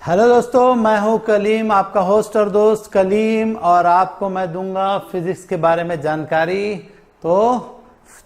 Hello दोस्तों, मैं हूं कलीम, आपका होस्ट और दोस्त कलीम, और आपको मैं दूंगा फिजिक्स के बारे में जानकारी। तो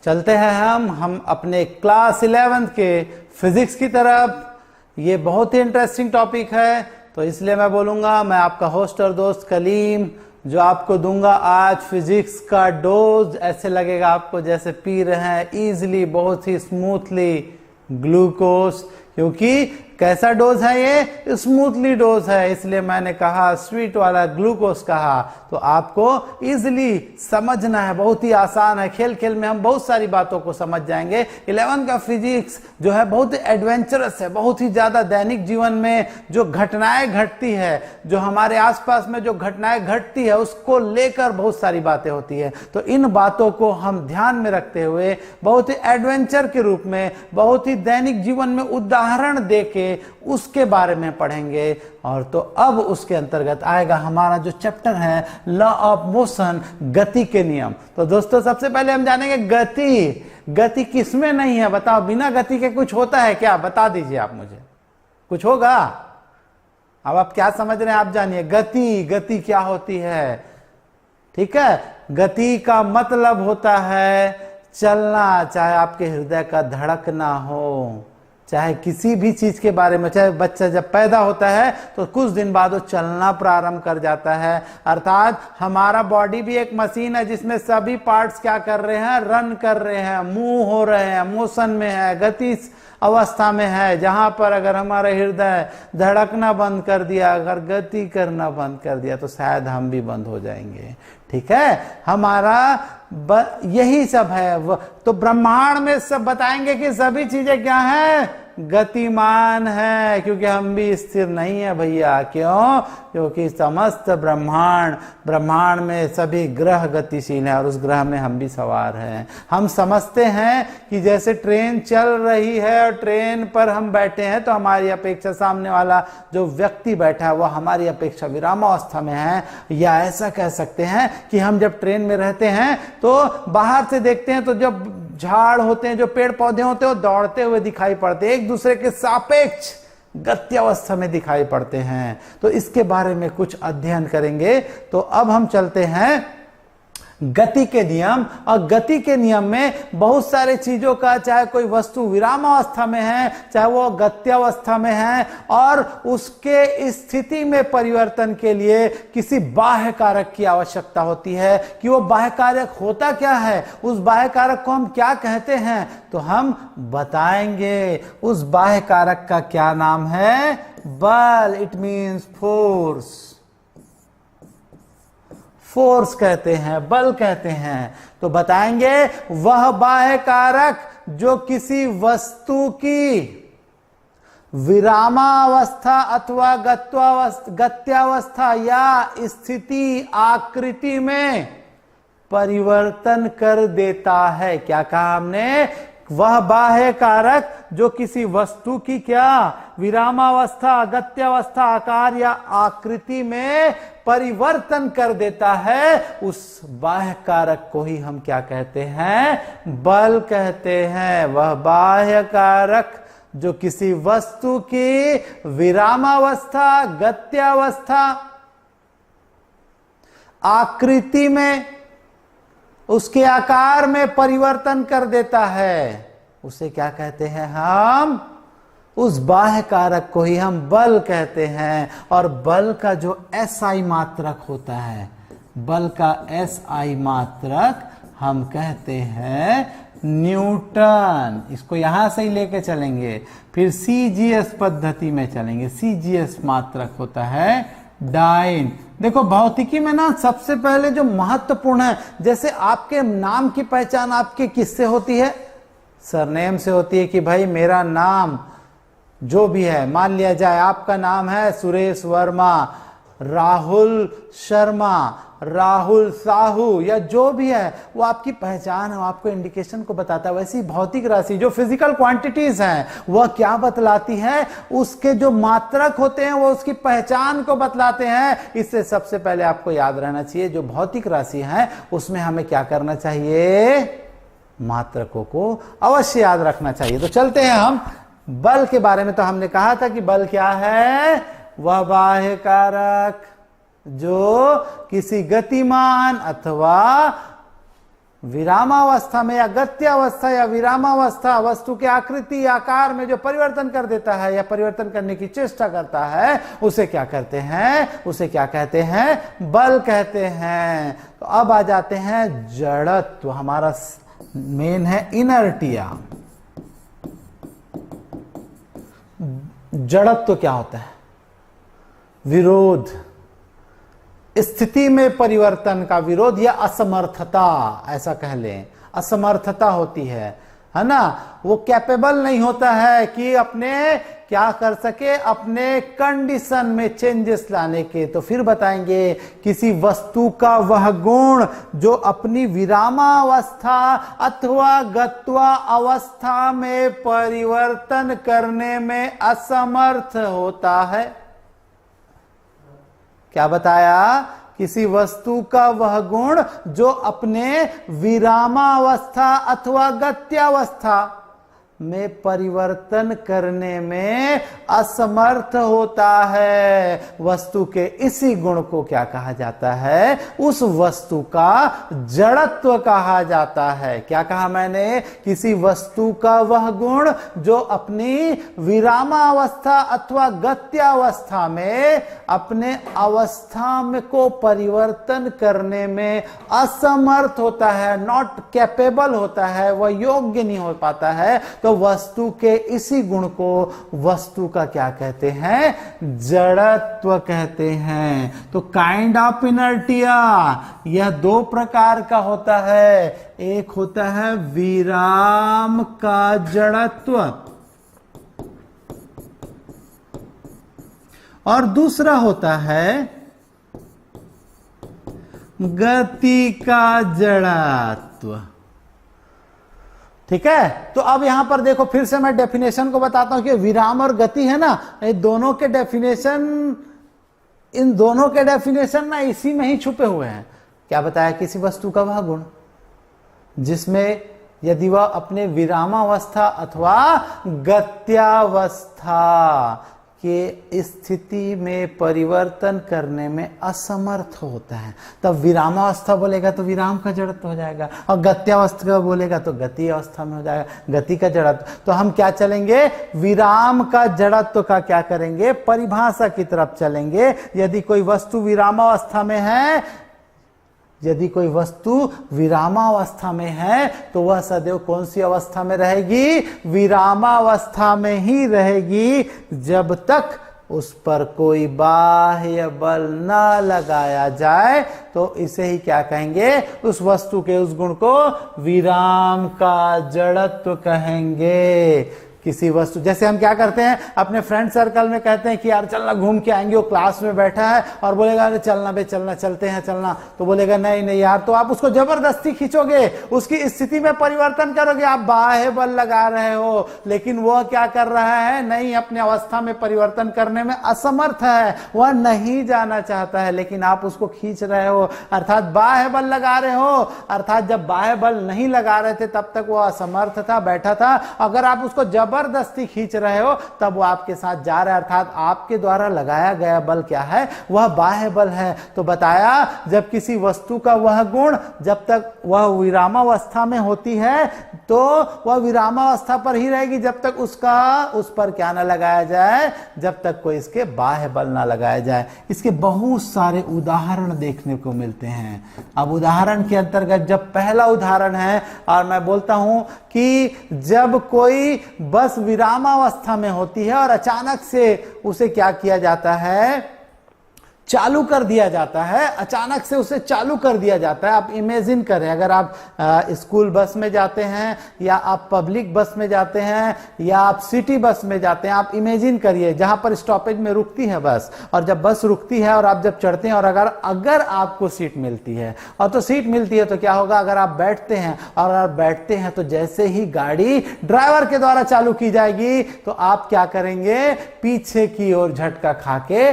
चलते हैं हम अपने क्लास 11th के फिजिक्स की तरफ। ये बहुत ही इंटरेस्टिंग टॉपिक है, तो इसलिए मैं बोलूंगा, मैं आपका होस्ट और दोस्त कलीम जो आपको दूंगा आज फिजिक्स का डोज। ऐसे लगेगा आपको जैसे पी रहे हैं इजीली, बहुत ही स्मूथली ग्लूकोज, क्योंकि कैसा डोज है ये? स्मूथली डोज है, इसलिए मैंने कहा स्वीट वाला ग्लूकोज कहा। तो आपको इजीली समझना है, बहुत ही आसान है। खेल खेल में हम बहुत सारी बातों को समझ जाएंगे। 11 का फिजिक्स जो है बहुत एडवेंचरस है, बहुत ही ज्यादा दैनिक जीवन में जो घटनाएं घटती है, जो हमारे आसपास में जो घटनाएं घटती है, उसको लेकर बहुत सारी बातें होती है। तो इन बातों को हम ध्यान में रखते हुए बहुत ही एडवेंचर के रूप में, बहुत ही दैनिक जीवन में उदाहरण देके उसके बारे में पढ़ेंगे। और तो अब उसके अंतर्गत आएगा हमारा जो चैप्टर है लॉ ऑफ मोशन, गति के नियम। तो दोस्तों सबसे पहले हम जानेंगे गति किसमें नहीं है? बताओ, बिना गति के कुछ होता है क्या? बता दीजिए आप मुझे, कुछ होगा? अब आप क्या समझ रहे हैं आप जानिए। गति क्या होती है? ठीक है, गति का मतलब होता है चलना, चाहे आपके हृदय का धड़कना हो, चाहे किसी भी चीज के बारे में, चाहे बच्चा जब पैदा होता है तो कुछ दिन बाद वो चलना प्रारंभ कर जाता है। अर्थात हमारा बॉडी भी एक मशीन है जिसमें सभी पार्ट्स क्या कर रहे हैं? रन कर रहे हैं, मूव हो रहे हैं, मोशन में है, गति अवस्था में है। जहां पर अगर हमारा हृदय धड़कना बंद कर दिया, अगर गति करना बंद कर दिया, तो शायद हम भी बंद हो जाएंगे। ठीक है, हमारा यही सब है। तो ब्रह्मांड में सब बताएंगे कि सभी चीजें क्या हैं? गतिमान है, क्योंकि हम भी स्थिर नहीं है भैया। क्यों? क्योंकि समस्त ब्रह्मांड में सभी ग्रह गतिशील है, और उस ग्रह में हम भी सवार हैं। हम समझते हैं कि जैसे ट्रेन चल रही है और ट्रेन पर हम बैठे हैं, तो हमारी अपेक्षा सामने वाला जो व्यक्ति बैठा है वह हमारी अपेक्षा विरामावस्था में है। या ऐसा कह सकते हैं कि हम जब ट्रेन में रहते हैं तो बाहर से देखते हैं तो जब झाड़ होते हैं, जो पेड़ पौधे होते हैं, वो दौड़ते हुए दिखाई पड़ते हैं, एक दूसरे के सापेक्ष गति अवस्था में दिखाई पड़ते हैं। तो इसके बारे में कुछ अध्ययन करेंगे। तो अब हम चलते हैं गति के नियम। और गति के नियम में बहुत सारे चीजों का, चाहे कोई वस्तु विरामावस्था में है, चाहे वो गत्यावस्था में है, और उसके स्थिति में परिवर्तन के लिए किसी बाह्य कारक की आवश्यकता होती है। कि वो बाह्य कारक होता क्या है, उस बाह्य कारक को हम क्या कहते हैं, तो हम बताएंगे। उस बाह्य कारक का क्या नाम है? बल। इट मीन्स फोर्स कहते हैं, बल कहते हैं। तो बताएंगे वह बाह्य कारक जो किसी वस्तु की विरामावस्था अथवा गत्यावस्था या स्थिति आकृति में परिवर्तन कर देता है। क्या कहा हमने? वह बाह्य कारक जो किसी वस्तु की क्या विरामावस्था, गत्यावस्था, आकार या आकृति में परिवर्तन कर देता है, उस बाह्य कारक को ही हम क्या कहते हैं? बल कहते हैं। वह बाह्य कारक जो किसी वस्तु की विरामावस्था, गत्यावस्था, आकृति में, उसके आकार में परिवर्तन कर देता है, उसे क्या कहते हैं हम? उस बाह्य कारक को ही हम बल कहते हैं। और बल का जो SI मात्रक होता है, बल का SI मात्रक हम कहते हैं न्यूटन। इसको यहां से ही लेके चलेंगे, फिर CGS पद्धति में चलेंगे। CGS मात्रक होता है डाइन। देखो भौतिकी में ना सबसे पहले जो महत्वपूर्ण है, जैसे आपके नाम की पहचान आपके किससे होती है? सरनेम से होती है। कि भाई मेरा नाम जो भी है, मान लिया जाए आपका नाम है सुरेश वर्मा, राहुल शर्मा, राहुल साहू, या जो भी है, वो आपकी पहचान है, आपको इंडिकेशन को बताता है। वैसी भौतिक राशि जो फिजिकल क्वांटिटीज हैं, वह क्या बतलाती है? उसके जो मात्रक होते हैं वो उसकी पहचान को बतलाते हैं। इससे सबसे पहले आपको याद रहना चाहिए, जो भौतिक राशि है उसमें हमें क्या करना चाहिए? मात्रकों को अवश्य याद रखना चाहिए। तो चलते हैं हम बल के बारे में। तो हमने कहा था कि बल क्या है? वह बाह्य कारक जो किसी गतिमान अथवा विरामावस्था में या गत्यावस्था या विरामावस्था वस्तु के आकृति आकार में जो परिवर्तन कर देता है या परिवर्तन करने की चेष्टा करता है, उसे क्या करते हैं? उसे क्या कहते हैं? बल कहते हैं। तो अब आ जाते हैं जड़त्व। हमारा मेन है इनर्टिया। जड़त्व क्या होता है? विरोध, स्थिति में परिवर्तन का विरोध या असमर्थता, ऐसा कह लें। असमर्थता होती है ना। वो कैपेबल नहीं होता है कि अपने क्या कर सके, अपने कंडीशन में चेंजेस लाने के। तो फिर बताएंगे किसी वस्तु का वह गुण जो अपनी विरामावस्था अथवा गत्वा अवस्था में परिवर्तन करने में असमर्थ होता है। क्या बताया? किसी वस्तु का वह गुण जो अपने विरामावस्था अथवा गत्यावस्था में परिवर्तन करने में असमर्थ होता है। वस्तु के इसी गुण को क्या कहा जाता है? उस वस्तु का जड़त्व कहा जाता है। क्या कहा मैंने? किसी वस्तु का वह गुण जो अपनी विरामावस्था अथवा गत्यावस्था में अपने अवस्था में को परिवर्तन करने में असमर्थ होता है, नॉट कैपेबल होता है, वह योग्य नहीं हो पाता है। तो वस्तु के इसी गुण को वस्तु का क्या कहते हैं? जड़त्व कहते हैं। तो काइंड ऑफ इनर्टिया यह दो प्रकार का होता है। एक होता है विराम का जड़त्व और दूसरा होता है गति का जड़त्व। ठीक है। तो अब यहां पर देखो, फिर से मैं डेफिनेशन को बताता हूं कि विराम और गति है ना, ये दोनों के डेफिनेशन, इन दोनों के डेफिनेशन ना इसी में ही छुपे हुए हैं। क्या बताया? किसी वस्तु का वह गुण जिसमें यदि वह अपने विरामावस्था अथवा गत्यावस्था के स्थिति में परिवर्तन करने में असमर्थ होता है, तब विरामावस्था बोलेगा तो विराम का जड़त्व हो जाएगा, और गत्यावस्था बोलेगा तो गति अवस्था में हो जाएगा, गति का जड़त्व। तो हम क्या चलेंगे? विराम का जड़त्व का क्या करेंगे? परिभाषा की तरफ चलेंगे। यदि कोई वस्तु विरामावस्था में है, यदि कोई वस्तु विरामावस्था में है तो वह सदैव कौन सी अवस्था में रहेगी? विरामावस्था में ही रहेगी, जब तक उस पर कोई बाह्य बल न लगाया जाए। तो इसे ही क्या कहेंगे? उस वस्तु के उस गुण को विराम का जड़त्व कहेंगे। किसी वस्तु, जैसे हम क्या करते हैं अपने फ्रेंड सर्कल में, कहते हैं कि यार चलना घूम के आएंगे, वो क्लास में बैठा है और बोलेगा अरे चलना बे, चलना, चलते हैं, चलना, तो बोलेगा नहीं नहीं यार, तो आप उसको जबरदस्ती खींचोगे, उसकी स्थिति में परिवर्तन करोगे, आप बाह्य बल लगा रहे हो, लेकिन वह क्या कर रहा है? नहीं, अपने अवस्था में परिवर्तन करने में असमर्थ है, वह नहीं जाना चाहता है, लेकिन आप उसको खींच रहे हो, अर्थात बाह्य बल लगा रहे हो। अर्थात जब बाह्य बल नहीं लगा रहे थे तब तक वह असमर्थ था, बैठा था। अगर आप उसको जबरदस्ती खींच रहे हो तब वो आपके साथ जा रहा है, अर्थात आपके द्वारा लगाया गया बल क्या है? वह बाह्य बल है। तो बताया, जब किसी वस्तु का वह गुण जब तक वह विरामावस्था में होती है तो वह विरामावस्था पर ही रहेगी, जब तक उस पर क्या ना लगाया जाए, जब तक कोई इसके बाह्य बल ना लगाया जाए। इसके बहुत सारे उदाहरण देखने को मिलते हैं। अब उदाहरण के अंतर्गत जब पहला उदाहरण है, और मैं बोलता हूं कि जब कोई बस विरामावस्था में होती है और अचानक से उसे क्या किया जाता है? चालू कर दिया जाता है, अचानक से उसे चालू कर दिया जाता है। आप इमेजिन करें, अगर आप स्कूल बस में जाते हैं या आप पब्लिक बस में जाते हैं या आप सिटी बस में जाते हैं, आप इमेजिन करिए जहां पर स्टॉपेज में रुकती है बस, और जब बस रुकती है और आप जब चढ़ते हैं और अगर आपको सीट मिलती है, और तो सीट मिलती है तो क्या होगा? अगर आप बैठते हैं और आप बैठते हैं तो जैसे ही गाड़ी ड्राइवर के द्वारा चालू की जाएगी तो आप क्या करेंगे? पीछे की ओर झटका खा के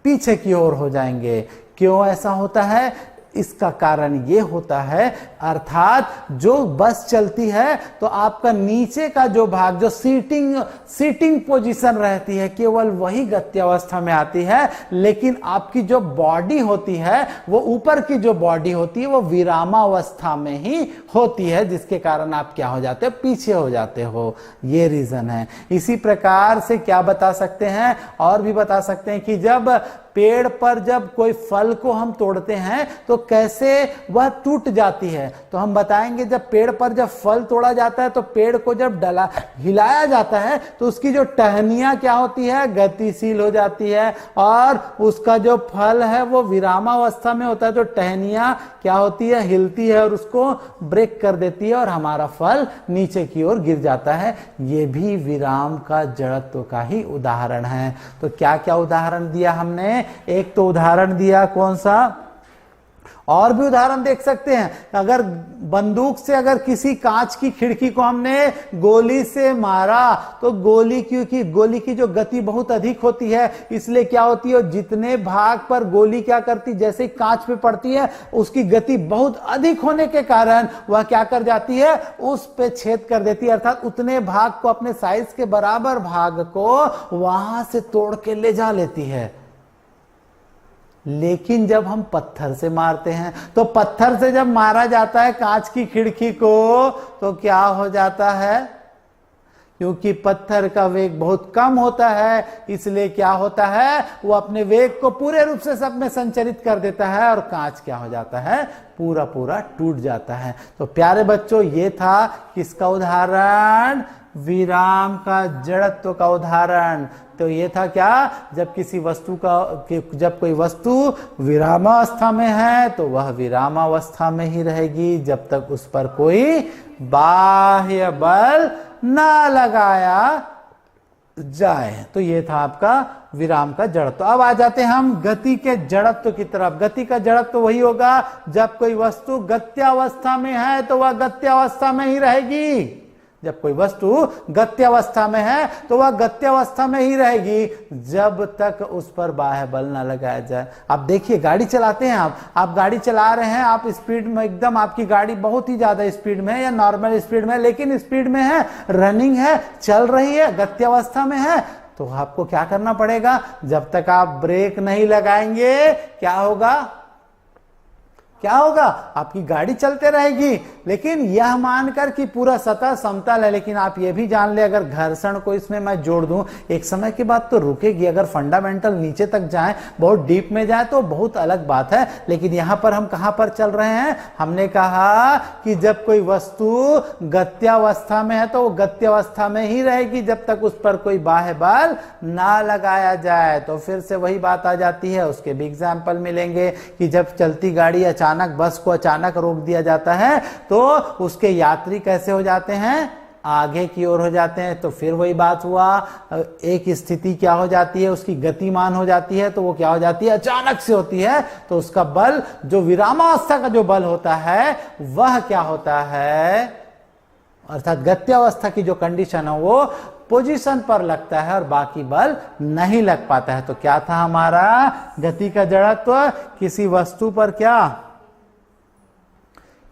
पीछे की ओर हो जाएंगे। क्यों ऐसा होता है? इसका कारण ये होता है, अर्थात जो बस चलती है तो आपका नीचे का जो भाग, जो सीटिंग पोजीशन रहती है, केवल वही गत्यावस्था में आती है, लेकिन आपकी जो बॉडी होती है, वो ऊपर की जो बॉडी होती है वो विरामावस्था में ही होती है, जिसके कारण आप क्या हो जाते हो, पीछे हो जाते हो। ये रीजन है। इसी प्रकार से क्या बता सकते हैं, और भी बता सकते हैं कि जब पेड़ पर जब कोई फल को हम तोड़ते हैं तो कैसे वह टूट जाती है। तो हम बताएंगे, जब पेड़ पर जब फल तोड़ा जाता है तो पेड़ को जब हिलाया जाता है तो उसकी जो टहनियां क्या होती है, गतिशील हो जाती है, और उसका जो फल है वो विरामावस्था में होता है, तो टहनियां क्या होती है, हिलती है और उसको ब्रेक कर देती है और हमारा फल नीचे की ओर गिर जाता है। ये भी विराम का जड़त्व का ही उदाहरण है। तो क्या क्या उदाहरण दिया हमने? एक तो उदाहरण दिया कौन सा, और भी उदाहरण देख सकते हैं। अगर बंदूक से अगर किसी कांच की खिड़की को हमने गोली से मारा तो गोली की जो गति बहुत अधिक होती है, इसलिए क्या होती है, जितने भाग पर गोली क्या करती, जैसे कांच पे पड़ती है उसकी गति बहुत अधिक होने के कारण वह क्या कर जाती है, उस पे छेद कर देती है, अर्थात उतने भाग को, अपने साइज के बराबर भाग को वहां से तोड़ के ले जा लेती है। लेकिन जब हम पत्थर से मारते हैं तो पत्थर से जब मारा जाता है कांच की खिड़की को तो क्या हो जाता है, क्योंकि पत्थर का वेग बहुत कम होता है, इसलिए क्या होता है, वो अपने वेग को पूरे रूप से सब में संचरित कर देता है और कांच क्या हो जाता है, पूरा पूरा टूट जाता है। तो प्यारे बच्चों, ये था किसका उदाहरण, विराम का जड़त्व का उदाहरण। तो ये था क्या, जब किसी वस्तु का, जब कोई वस्तु विरामावस्था में है तो वह विरामावस्था में ही रहेगी जब तक उस पर कोई बाह्य बल ना लगाया जाए। तो ये था आपका विराम का जड़त्व। अब आ जाते हैं हम गति के जड़त्व की तरफ। गति का जड़त्व वही होगा, जब कोई वस्तु गत्यावस्था में है तो वह गत्यावस्था में ही रहेगी। जब कोई वस्तु गत्यावस्था में है तो वह गत्यावस्था में ही रहेगी जब तक उस पर बाह्य बल ना लगाया जाए। आप देखिए, गाड़ी चलाते हैं, आप गाड़ी चला रहे हैं, आप स्पीड में एकदम, आपकी गाड़ी बहुत ही ज्यादा स्पीड में है या नॉर्मल स्पीड में, लेकिन स्पीड में है, रनिंग है, चल रही है, गत्यावस्था में है, तो आपको क्या करना पड़ेगा, जब तक आप ब्रेक नहीं लगाएंगे क्या होगा, क्या होगा, आपकी गाड़ी चलते रहेगी। लेकिन यह मानकर कि पूरा सतह समतल है, लेकिन आप यह भी जान ले, अगर घर्षण को इसमें मैं जोड़ दूं, एक समय के बाद तो रुकेगी। अगर फंडामेंटल नीचे तक जाए, बहुत डीप में जाए तो बहुत अलग बात है। लेकिन यहां पर हम कहां पर चल रहे हैं, हमने कहा कि जब कोई वस्तु गत्यावस्था में है तो वो गत्यावस्था में ही रहेगी जब तक उस पर कोई बाह्य बल ना लगाया जाए। तो फिर से वही बात आ जाती है, उसके भी एग्जाम्पल मिलेंगे कि जब चलती गाड़ी अचानक, बस को अचानक रोक दिया जाता है तो उसके यात्री कैसे हो जाते हैं, आगे की ओर हो जाते हैं। तो फिर वही बात हुआ, एक स्थिति क्या हो जाती है, उसकी गतिमान हो जाती है, तो वो क्या हो जाती है, अचानक से होती है, तो उसका बल, जो विरामावस्था का जो बल होता है वह क्या होता है, अर्थात गत्यावस्था की जो कंडीशन है वो पोजीशन पर लगता है और बाकी बल नहीं लग पाता है। तो क्या था हमारा गति का जड़त्व, किसी वस्तु पर क्या,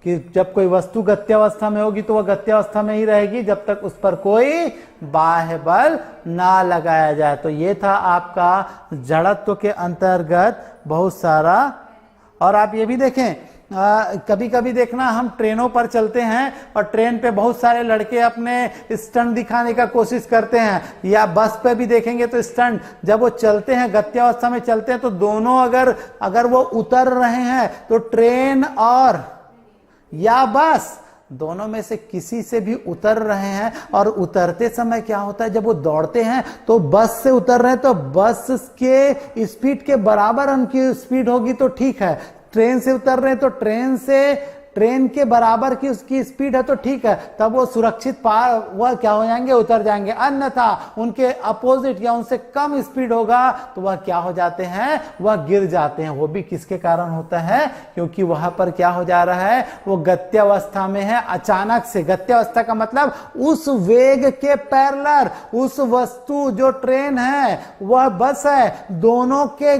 कि जब कोई वस्तु गत्यावस्था में होगी तो वह गत्यावस्था में ही रहेगी जब तक उस पर कोई बाह्य बल ना लगाया जाए। तो ये था आपका जड़त्व के अंतर्गत बहुत सारा। और आप ये भी देखें, कभी कभी देखना, हम ट्रेनों पर चलते हैं और ट्रेन पे बहुत सारे लड़के अपने स्टंट दिखाने का कोशिश करते हैं, या बस पे भी देखेंगे तो स्टंट, जब वो चलते हैं गत्यावस्था में चलते हैं तो दोनों अगर वो उतर रहे हैं तो ट्रेन और या बस दोनों में से किसी से भी उतर रहे हैं, और उतरते समय क्या होता है, जब वो दौड़ते हैं तो बस से उतर रहे हैं तो बस के स्पीड के बराबर उनकी स्पीड होगी तो ठीक है, ट्रेन से उतर रहे हैं तो ट्रेन के बराबर की उसकी स्पीड है तो ठीक है, तब वो सुरक्षित पार, वह क्या हो जाएंगे, उतर जाएंगे। अन्यथा उनके अपोजिट या उनसे कम स्पीड होगा तो वह क्या हो जाते हैं, वह गिर जाते हैं। वो भी किसके कारण होता है, क्योंकि वहां पर क्या हो जा रहा है, वो गत्यावस्था में है, अचानक से। गत्यावस्था का मतलब उस वेग के पैरेलल उस वस्तु जो ट्रेन है, वह बस है, दोनों के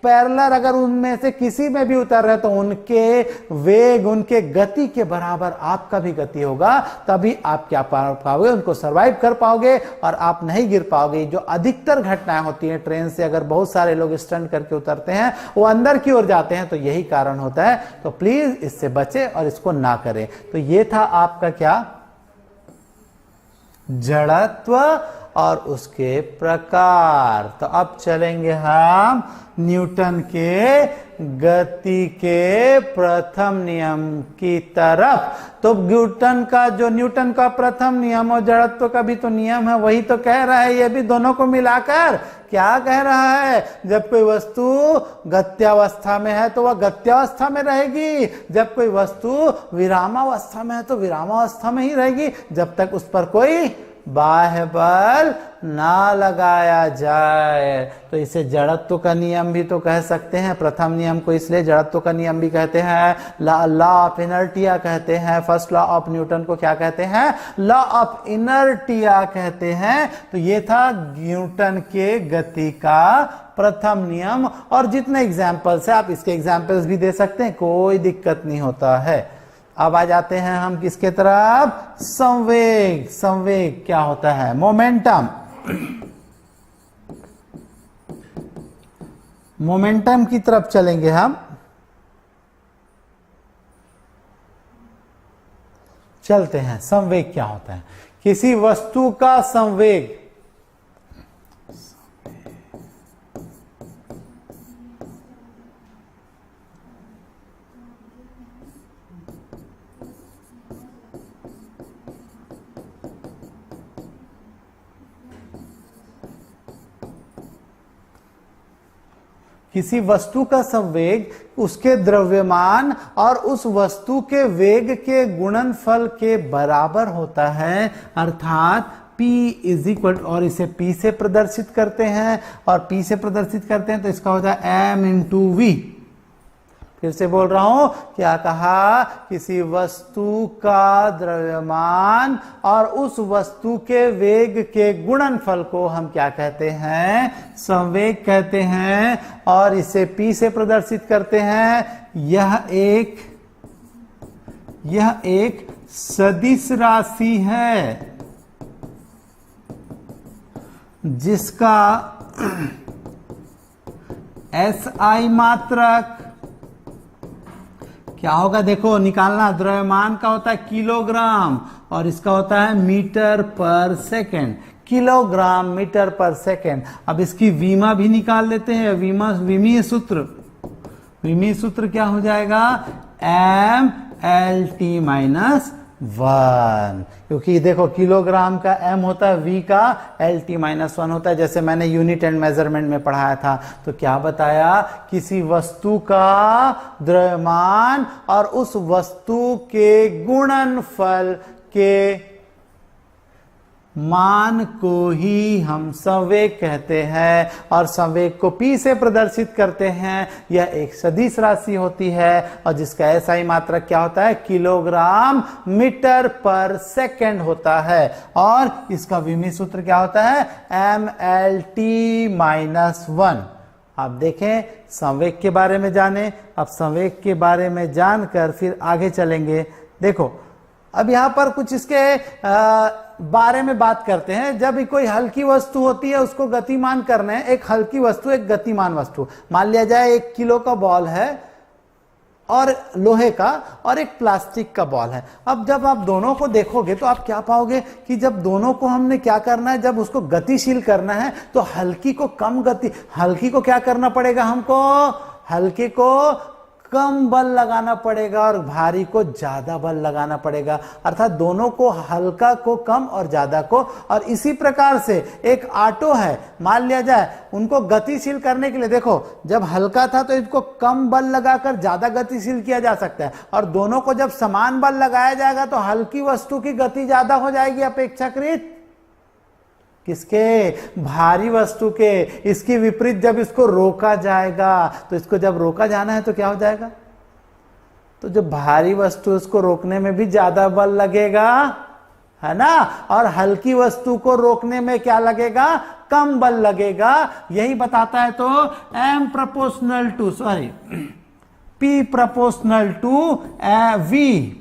पैरेलल अगर उनमें से किसी में भी उतर रहे तो उनके वेग, उनके गति के बराबर आपका भी गति होगा, तभी आप क्या पाओगे, उनको सर्वाइव कर पाओगे और आप नहीं गिर पाओगे। जो अधिकतर घटनाएं होती हैं ट्रेन से, अगर बहुत सारे लोग स्टंट करके उतरते हैं, वो अंदर की ओर जाते हैं, तो यही कारण होता है। तो प्लीज इससे बचे और इसको ना करें। तो ये था आपका क्या, जड़त्व और उसके प्रकार। तो अब चलेंगे हम न्यूटन के गति के प्रथम नियम की तरफ। तो न्यूटन का प्रथम नियम और जड़त्व का भी तो नियम है, वही तो कह रहा है। ये भी दोनों को मिलाकर क्या कह रहा है, जब कोई वस्तु गत्यावस्था में है तो वह गत्यावस्था में रहेगी, जब कोई वस्तु विरामावस्था में है तो विरामावस्था में ही रहेगी, जब तक उस पर कोई बाह्य बल ना लगाया जाए। तो इसे जड़त्व का नियम भी तो कह सकते हैं। प्रथम नियम को इसलिए जड़त्व का नियम भी कहते हैं, लॉ ऑफ इनर्टिया कहते हैं। फर्स्ट लॉ ऑफ न्यूटन को क्या कहते हैं, लॉ ऑफ इनर्टिया कहते हैं। तो ये था न्यूटन के गति का प्रथम नियम। और जितने एग्जाम्पल्स है आप इसके एग्जाम्पल्स भी दे सकते हैं, कोई दिक्कत नहीं होता है। अब आ जाते हैं हम किसके तरफ, संवेग। संवेग क्या होता है, मोमेंटम। मोमेंटम की तरफ चलेंगे हम। चलते हैं, संवेग क्या होता है, किसी वस्तु का संवेग। किसी वस्तु का संवेग उसके द्रव्यमान और उस वस्तु के वेग के गुणनफल के बराबर होता है, अर्थात P इज इक्वल, और इसे P से प्रदर्शित करते हैं, और P से प्रदर्शित करते हैं तो इसका होता है M इंटू V। फिर से बोल रहा हूं, क्या कहा, किसी वस्तु का द्रव्यमान और उस वस्तु के वेग के गुणनफल को हम क्या कहते हैं, संवेग कहते हैं, और इसे P से प्रदर्शित करते हैं। यह एक सदिश राशि है जिसका SI मात्रक क्या होगा, देखो निकालना, द्रव्यमान का होता है किलोग्राम और इसका होता है मीटर पर सेकेंड, किलोग्राम मीटर पर सेकेंड। अब इसकी विमा भी निकाल लेते हैं, विमीय सूत्र क्या हो जाएगा, MLT माइनस 1, क्योंकि देखो किलोग्राम का M होता है, V का LT माइनस 1 होता है, जैसे मैंने यूनिट एंड मेजरमेंट में पढ़ाया था। तो क्या बताया, किसी वस्तु का द्रव्यमान और उस वस्तु के गुणनफल के मान को ही हम संवेग कहते हैं, और संवेग को P से प्रदर्शित करते हैं। यह एक सदिश राशि होती है और जिसका SI मात्रक क्या होता है, किलोग्राम मीटर पर सेकेंड होता है, और इसका विमीय सूत्र क्या होता है, MLT माइनस 1। आप देखें, संवेग के बारे में जाने। अब संवेग के बारे में जानकर फिर आगे चलेंगे। देखो अब यहां पर कुछ इसके बारे में बात करते हैं। जब भी कोई हल्की वस्तु होती है उसको गतिमान करना है, एक हल्की वस्तु एक गतिमान वस्तु, मान लिया जाए 1 किलो का बॉल है और लोहे का, और एक प्लास्टिक का बॉल है। अब जब आप दोनों को देखोगे तो आप क्या पाओगे कि जब दोनों को हमने क्या करना है, जब उसको गतिशील करना है तो हल्की को क्या करना पड़ेगा, हमको हल्के को कम बल लगाना पड़ेगा और भारी को ज्यादा बल लगाना पड़ेगा, अर्थात दोनों को, हल्का को कम और ज्यादा को। और इसी प्रकार से एक ऑटो है, मान लिया जाए, उनको गतिशील करने के लिए देखो, जब हल्का था तो इसको कम बल लगाकर ज्यादा गतिशील किया जा सकता है, और दोनों को जब समान बल लगाया जाएगा तो हल्की वस्तु की गति ज्यादा हो जाएगी अपेक्षाकृत किसके, भारी वस्तु के। इसकी विपरीत जब इसको रोका जाएगा, तो इसको जब रोका जाना है तो क्या हो जाएगा, तो जो भारी वस्तु उसको रोकने में भी ज्यादा बल लगेगा, है ना, और हल्की वस्तु को रोकने में क्या लगेगा, कम बल लगेगा, यही बताता है। तो m proportional to P proportional to V,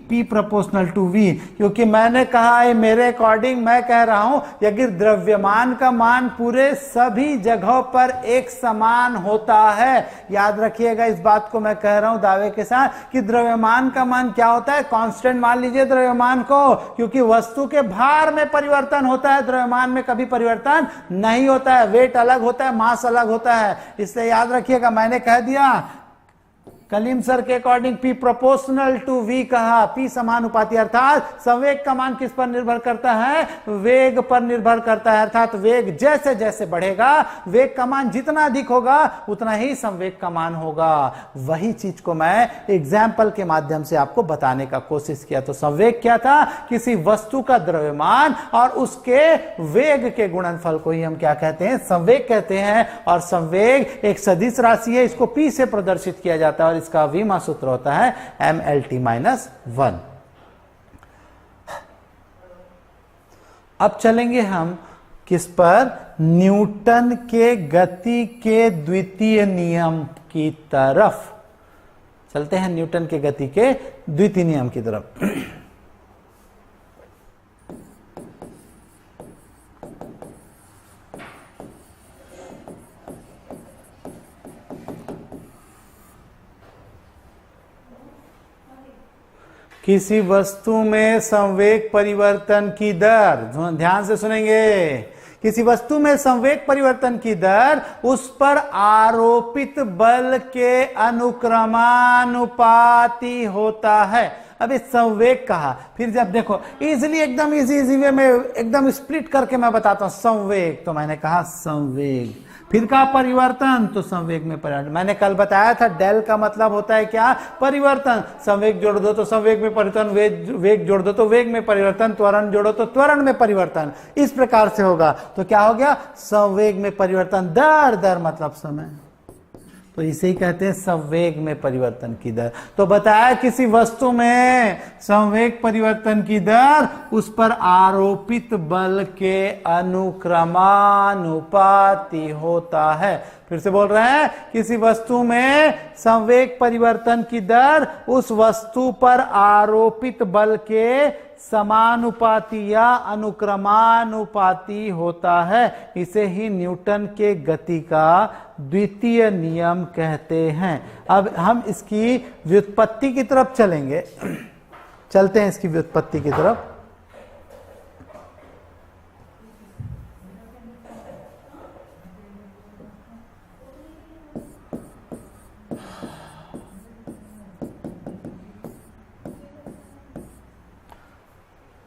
P proportional to V, क्योंकि मैंने कहा है मेरे अकॉर्डिंग, मैं कह रहा हूं यदि द्रव्यमान का मान पूरे सभी जगहों पर एक समान होता है, याद रखिएगा इस बात को मैं कह रहा हूं दावे के साथ कि द्रव्यमान का मान क्या होता है, कांस्टेंट मान लीजिए द्रव्यमान को, क्योंकि वस्तु के भार में परिवर्तन होता है, द्रव्यमान में कभी परिवर्तन नहीं होता है, वेट अलग होता है, मास अलग होता है। इसलिए याद रखिएगा, मैंने कह दिया कलीम सर के according P proportional to V कहा, P समानुपाती, अर्थात संवेग का मान किस पर निर्भर करता है, वेग पर निर्भर करता है। अर्थात वेग जैसे जैसे बढ़ेगा, वेग का मान जितना अधिक होगा उतना ही संवेग का मान होगा। वही चीज को मैं एग्जाम्पल के माध्यम से आपको बताने का कोशिश किया। तो संवेग क्या था, किसी वस्तु का द्रव्यमान और उसके वेग के गुणनफल को ही हम क्या कहते हैं, संवेग कहते हैं। और संवेग एक सदिश राशि है, इसको P से प्रदर्शित किया जाता है और इसका विमा सूत्र होता है mLT-1। अब चलेंगे हम किस पर, न्यूटन के गति के द्वितीय नियम की तरफ चलते हैं, न्यूटन के गति के द्वितीय नियम की तरफ। किसी वस्तु में संवेग परिवर्तन की दर, ध्यान से सुनेंगे, किसी वस्तु में संवेग परिवर्तन की दर उस पर आरोपित बल के अनुक्रमानुपाती होता है। अब इस संवेग कहा, फिर जब देखो इजीली एकदम इजी वे में एकदम स्प्लिट करके मैं बताता हूं। संवेग तो मैंने कहा संवेग, फिर कहा परिवर्तन, तो संवेग में परिवर्तन। मैंने कल बताया था डेल का मतलब होता है क्या, परिवर्तन। संवेग जोड़ दो तो संवेग में परिवर्तन, वेग जोड़ दो तो वेग में परिवर्तन, त्वरण जोड़ो तो त्वरण में परिवर्तन, इस प्रकार से होगा। तो क्या हो गया, संवेग में परिवर्तन, दर, दर मतलब समय, तो इसे ही कहते हैं संवेग में परिवर्तन की दर। तो बताया किसी वस्तु में संवेग परिवर्तन की दर उस पर आरोपित बल के अनुक्रमानुपाती होता है। फिर से बोल रहे हैं, किसी वस्तु में संवेग परिवर्तन की दर उस वस्तु पर आरोपित बल के समानुपाती या अनुक्रमानुपाती होता है। इसे ही न्यूटन के गति का द्वितीय नियम कहते हैं। अब हम इसकी व्युत्पत्ति की तरफ चलेंगे, चलते हैं इसकी व्युत्पत्ति की तरफ।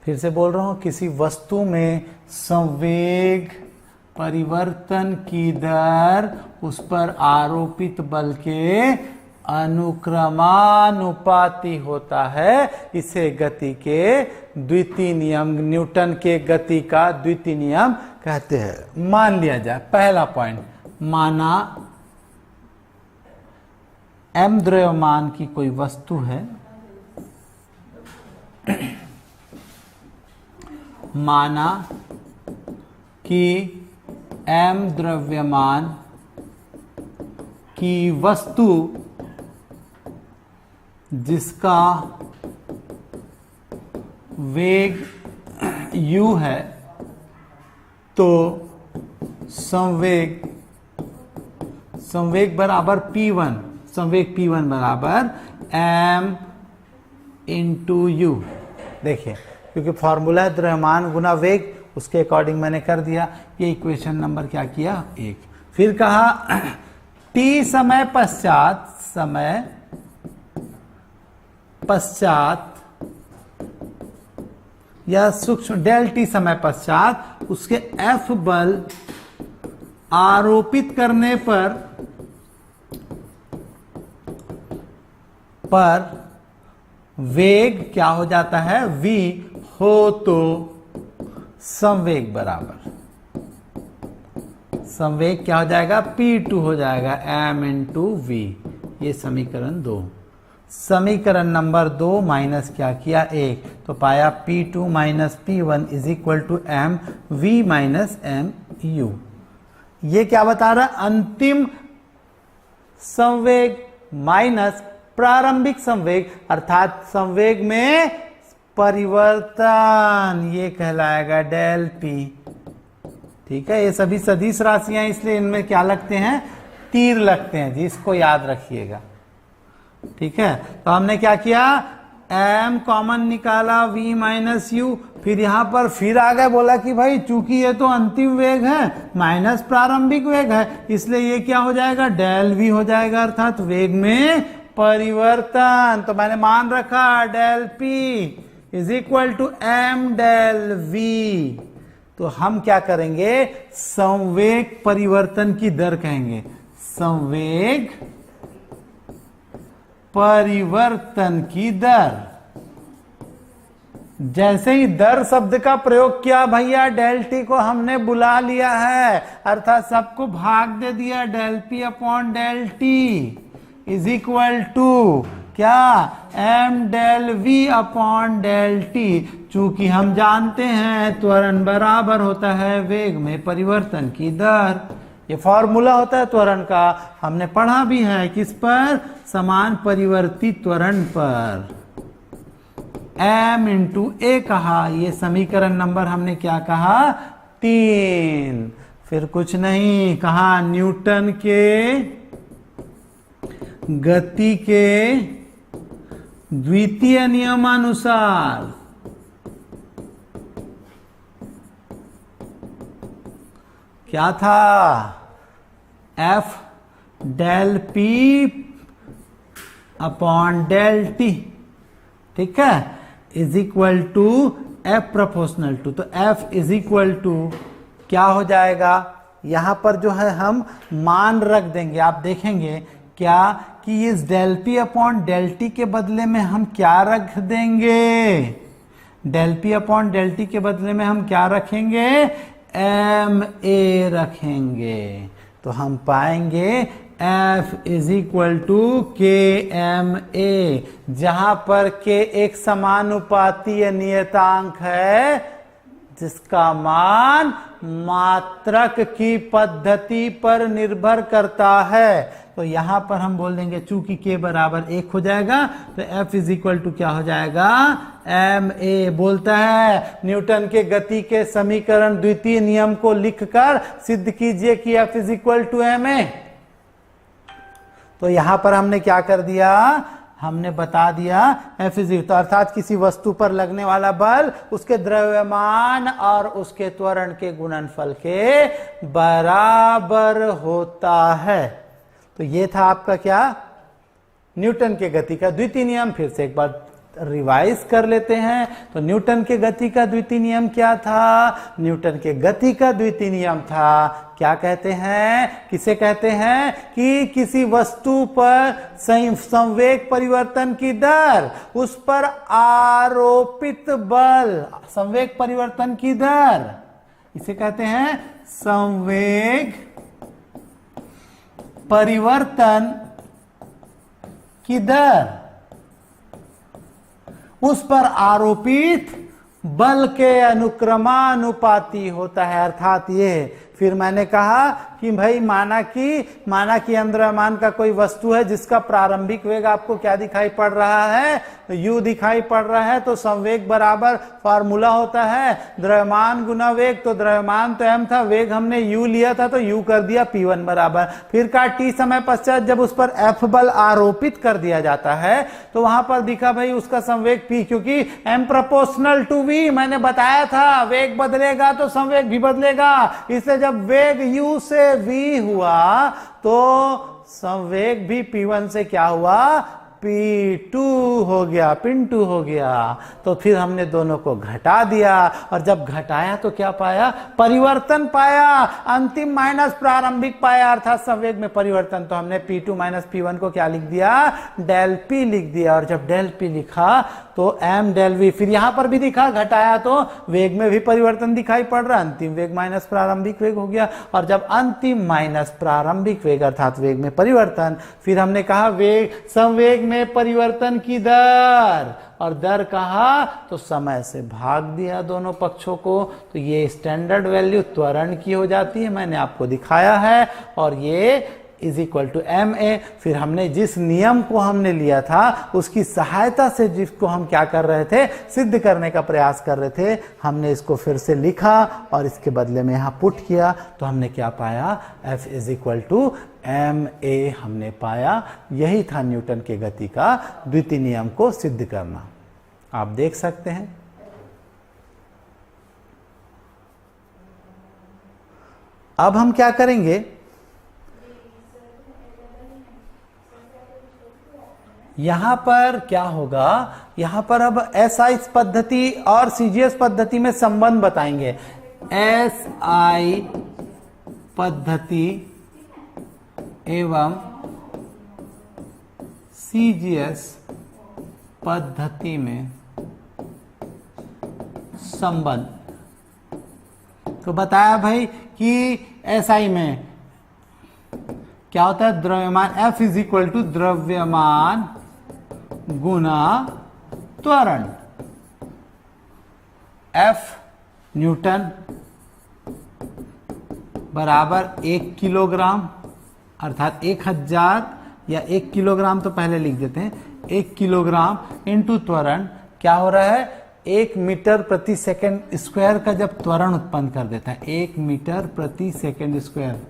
फिर से बोल रहा हूं, किसी वस्तु में संवेग परिवर्तन की दर उस पर आरोपित बल के अनुक्रमानुपाती होता है। इसे गति के द्वितीय नियम, न्यूटन के गति का द्वितीय नियम कहते हैं। मान लिया जाए, पहला पॉइंट, माना m द्रव्यमान की कोई वस्तु है, माना कि m द्रव्यमान की वस्तु जिसका वेग u है, तो संवेग बराबर P1, संवेग P1 बराबर m इंटू u। देखिए, क्योंकि फॉर्मूला है द्रव्यमान गुना वेग, उसके अकॉर्डिंग मैंने कर दिया। ये इक्वेशन नंबर क्या किया, 1। फिर कहा t समय पश्चात या सूक्ष्म डेल t समय पश्चात उसके F बल आरोपित करने पर वेग क्या हो जाता है, v हो तो संवेग बराबर, संवेग क्या हो जाएगा, P2 हो जाएगा m इंटू v। ये समीकरण 2। समीकरण नंबर 2 माइनस क्या किया, 1, तो पाया P2 minus P1 is equal to m v minus m u। ये क्या बता रहा है, अंतिम संवेग माइनस प्रारंभिक संवेग, अर्थात संवेग में परिवर्तन, ये कहलाएगा डेल पी। ठीक है, ये सभी सदिश राशियां, इसलिए इनमें क्या लगते हैं, तीर लगते हैं जी, इसको याद रखिएगा। ठीक है, तो हमने क्या किया, m कॉमन निकाला, v माइनस यू, फिर यहां पर फिर आ गए, बोला कि भाई चूंकि ये तो अंतिम वेग है माइनस प्रारंभिक वेग है, इसलिए ये क्या हो जाएगा, डेल v हो जाएगा, अर्थात वेग में परिवर्तन। तो मैंने मान रखा del p is equal to m del v। तो हम क्या करेंगे, संवेग परिवर्तन की दर कहेंगे, संवेग परिवर्तन की दर। जैसे ही दर शब्द का प्रयोग किया भैया, डेल टी को हमने बुला लिया है, अर्थात सबको भाग दे दिया, del P upon del T is equal to क्या, M del V upon del T. चूंकि हम जानते हैं त्वरण बराबर होता है वेग में परिवर्तन की दर, ये फॉर्मूला होता है त्वरण का, हमने पढ़ा भी है, किस पर, समान परिवर्तित त्वरण पर। m इंटू ए कहा, ये समीकरण नंबर हमने क्या कहा, 3। फिर कुछ नहीं कहा, न्यूटन के गति के द्वितीय नियमानुसार क्या था, F del P upon del T, ठीक है, is equal to F proportional to. तो एफ इज इक्वल टू क्या हो जाएगा, यहां पर जो है हम मान रख देंगे, आप देखेंगे क्या कि इस del P upon del T के बदले में हम क्या रख देंगे, del P upon del T के बदले में हम क्या रखेंगे, एम ए रखेंगे। तो हम पाएंगे F इज इक्वल टू के एम ए, जहां पर के एक समानुपातीय नियतांक है जिसका मान मात्रक की पद्धति पर निर्भर करता है। तो यहां पर हम बोल देंगे चूंकि के बराबर 1 हो जाएगा, तो F इज इक्वल टू क्या हो जाएगा, एम ए। बोलता है न्यूटन के गति के समीकरण द्वितीय नियम को लिखकर सिद्ध कीजिए कि F is equal to M A. तो यहां पर हमने क्या कर दिया, हमने बता दिया F इज इक्वल, अर्थात किसी वस्तु पर लगने वाला बल उसके द्रव्यमान और उसके त्वरण के गुणनफल के बराबर होता है। तो ये था आपका क्या, न्यूटन के गति का द्वितीय नियम। फिर से एक बार रिवाइज कर लेते हैं। तो न्यूटन के गति का द्वितीय नियम क्या था, न्यूटन के गति का द्वितीय नियम था, क्या कहते हैं, किसे कहते हैं कि किसी वस्तु पर संवेग परिवर्तन की दर, उस पर आरोपित बल, संवेग परिवर्तन की दर, इसे कहते हैं संवेग परिवर्तन की दर, उस पर आरोपित बल के अनुक्रमानुपाती होता है। अर्थात ये, फिर मैंने कहा कि भाई माना कि अंद्रव्यमान का कोई वस्तु है जिसका प्रारंभिक वेग आपको क्या दिखाई पड़ रहा है, तो u दिखाई पड़ रहा है। तो संवेग बराबर फार्मूला होता है द्रव्यमान गुना वेग। तो द्रव्यमान तो m था, वेग हमने u लिया था, तो u कर दिया p1 बराबर। फिर का t समय पश्चात जब उस पर f बल आरोपित कर दिया जाता है तो वहां पर दिखा भाई उसका संवेग p, क्योंकि m प्रोपोर्शनल टू v, मैंने बताया था वेग बदलेगा तो संवेग भी बदलेगा। इससे जब वेग u से v हुआ तो संवेग भी p1 से क्या हुआ, P2 हो गया, पिंटू हो गया। तो फिर हमने दोनों को घटा दिया, और जब घटाया तो क्या पाया, परिवर्तन पाया, अंतिम माइनस प्रारंभिक पाया, अर्थात संवेग में परिवर्तन। तो हमने P2 माइनस P1 को क्या लिख दिया, डेल P लिख दिया। और जब डेल P लिखा तो m डेल V, फिर यहां पर भी दिखा, घटाया तो वेग में भी परिवर्तन दिखाई पड़ रहा, अंतिम वेग माइनस प्रारंभिक वेग हो गया। और जब अंतिम माइनस प्रारंभिक वेग अर्थात वेग में परिवर्तन, फिर हमने कहा वेग संवेग में परिवर्तन की दर, और दर कहा तो समय से भाग दिया दोनों पक्षों को, तो ये स्टैंडर्ड वैल्यू त्वरण की हो जाती है, मैंने आपको दिखाया है। और ये इज इक्वल टू ma। फिर हमने जिस नियम को हमने लिया था उसकी सहायता से जिसको हम क्या कर रहे थे, सिद्ध करने का प्रयास कर रहे थे, हमने इसको फिर से लिखा और इसके बदले में यहाँ पुट किया, तो हमने क्या पाया, F is equal to ma हमने पाया। यही था न्यूटन के गति का द्वितीय नियम को सिद्ध करना। आप देख सकते हैं। अब हम क्या करेंगे, यहां पर क्या होगा, यहां पर अब SI पद्धति और CGS पद्धति में संबंध बताएंगे। SI पद्धति एवं CGS पद्धति में संबंध। तो बताया भाई कि SI में क्या होता है, द्रव्यमान F इज इक्वल टू द्रव्यमान गुना त्वरण। F न्यूटन बराबर 1 किलोग्राम, अर्थात 1000, या 1 किलोग्राम तो पहले लिख देते हैं, 1 किलोग्राम इंटू त्वरण क्या हो रहा है, 1 मीटर प्रति सेकंड स्क्वायर का जब त्वरण उत्पन्न कर देता है, 1 मीटर प्रति सेकंड स्क्वायर।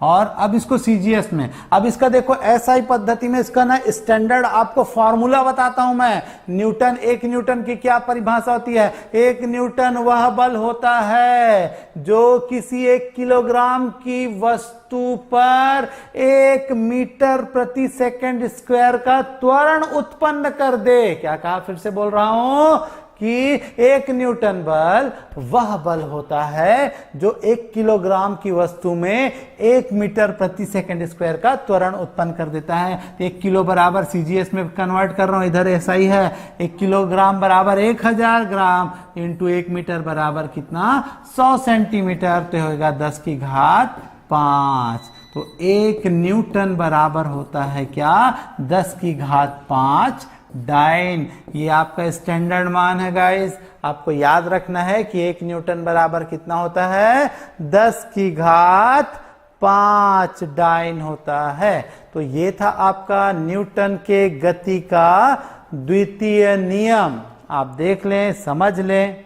और अब इसको CGS में, अब इसका देखो SI पद्धति में इसका ना स्टैंडर्ड आपको फॉर्मूला बताता हूं मैं। न्यूटन, 1 न्यूटन की क्या परिभाषा होती है, 1 न्यूटन वह बल होता है जो किसी 1 किलोग्राम की वस्तु पर 1 मीटर प्रति सेकंड स्क्वायर का त्वरण उत्पन्न कर दे। क्या कहा, फिर से बोल रहा हूं कि 1 न्यूटन बल वह बल होता है जो 1 किलोग्राम की वस्तु में 1 मीटर प्रति सेकंड स्क्वायर का त्वरण उत्पन्न कर देता है। 1 किलो बराबर CGS में कन्वर्ट कर रहा हूं, इधर SI है, 1 किलोग्राम बराबर 1000 ग्राम इंटू 1 मीटर बराबर कितना, 100 सेंटीमीटर, तो होगा 10 की घात 5। तो 1 न्यूटन बराबर होता है क्या, 10 की घात 5 डाइन। ये आपका स्टैंडर्ड मान है गाइस, आपको याद रखना है कि 1 न्यूटन बराबर कितना होता है, 10 की घात 5 डाइन होता है। तो ये था आपका न्यूटन के गति का द्वितीय नियम। आप देख लें, समझ लें।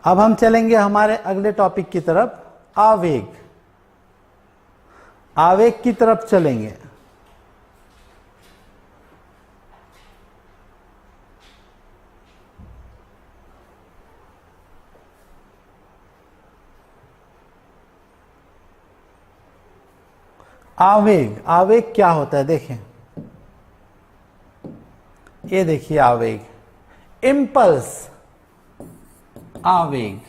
अब हम चलेंगे हमारे अगले टॉपिक की तरफ, आवेग। आवेग की तरफ चलेंगे। आवेग, आवेग क्या होता है देखें, ये देखिए आवेग, इम्पल्स, आवेग,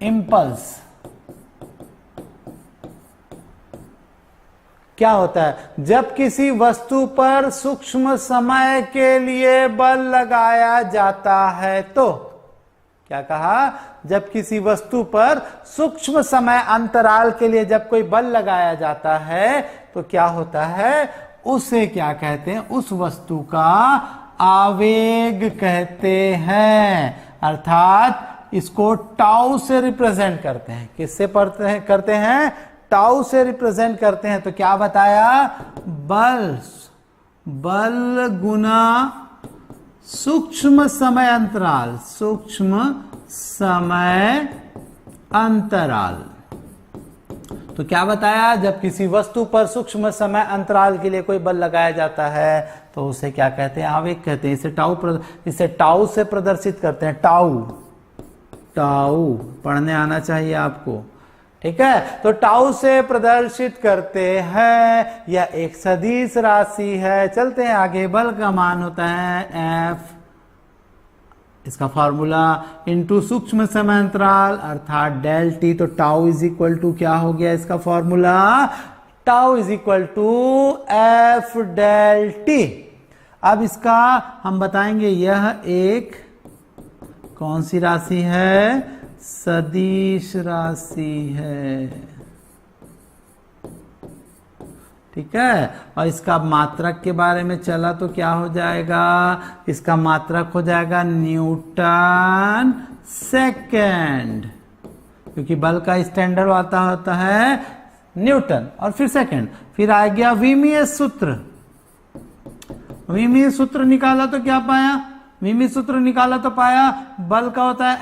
इम्पल्स क्या होता है, जब किसी वस्तु पर सूक्ष्म समय के लिए बल लगाया जाता है तो, क्या कहा, जब किसी वस्तु पर सूक्ष्म समय अंतराल के लिए जब कोई बल लगाया जाता है तो क्या होता है, उसे क्या कहते हैं, उस वस्तु का आवेग कहते हैं। अर्थात इसको टाउ से रिप्रेजेंट करते हैं। किससे करते हैं, टाउ से रिप्रेजेंट करते हैं। तो क्या बताया, बल गुना सूक्ष्म समय अंतराल, सूक्ष्म समय अंतराल। तो क्या बताया, जब किसी वस्तु पर सूक्ष्म समय अंतराल के लिए कोई बल लगाया जाता है तो उसे क्या कहते हैं, आवेग कहते हैं। इसे टाउ से प्रदर्शित करते हैं। टाउ पढ़ने आना चाहिए आपको, ठीक है। तो टाउ से प्रदर्शित करते हैं, यह एक सदिश राशि है। चलते हैं आगे, बल का मान होता है F, इसका फॉर्मूला इनटू सूक्ष्म समय अंतराल अर्थात डेल टी। तो टाउ इज इक्वल टू क्या हो गया इसका formula, tau is equal to F del T. अब इसका हम बताएंगे, यह एक कौन सी राशि है? सदिश राशि है। ठीक है, और इसका मात्रक के बारे में चला तो क्या हो जाएगा? इसका मात्रक हो जाएगा न्यूटन सेकेंड, क्योंकि बल का स्टैंडर्ड आता होता है न्यूटन और फिर सेकेंड। फिर आ गया विमीय सूत्र। विमीय सूत्र निकाला तो क्या पाया? विमीय सूत्र निकाला तो पाया बल का होता है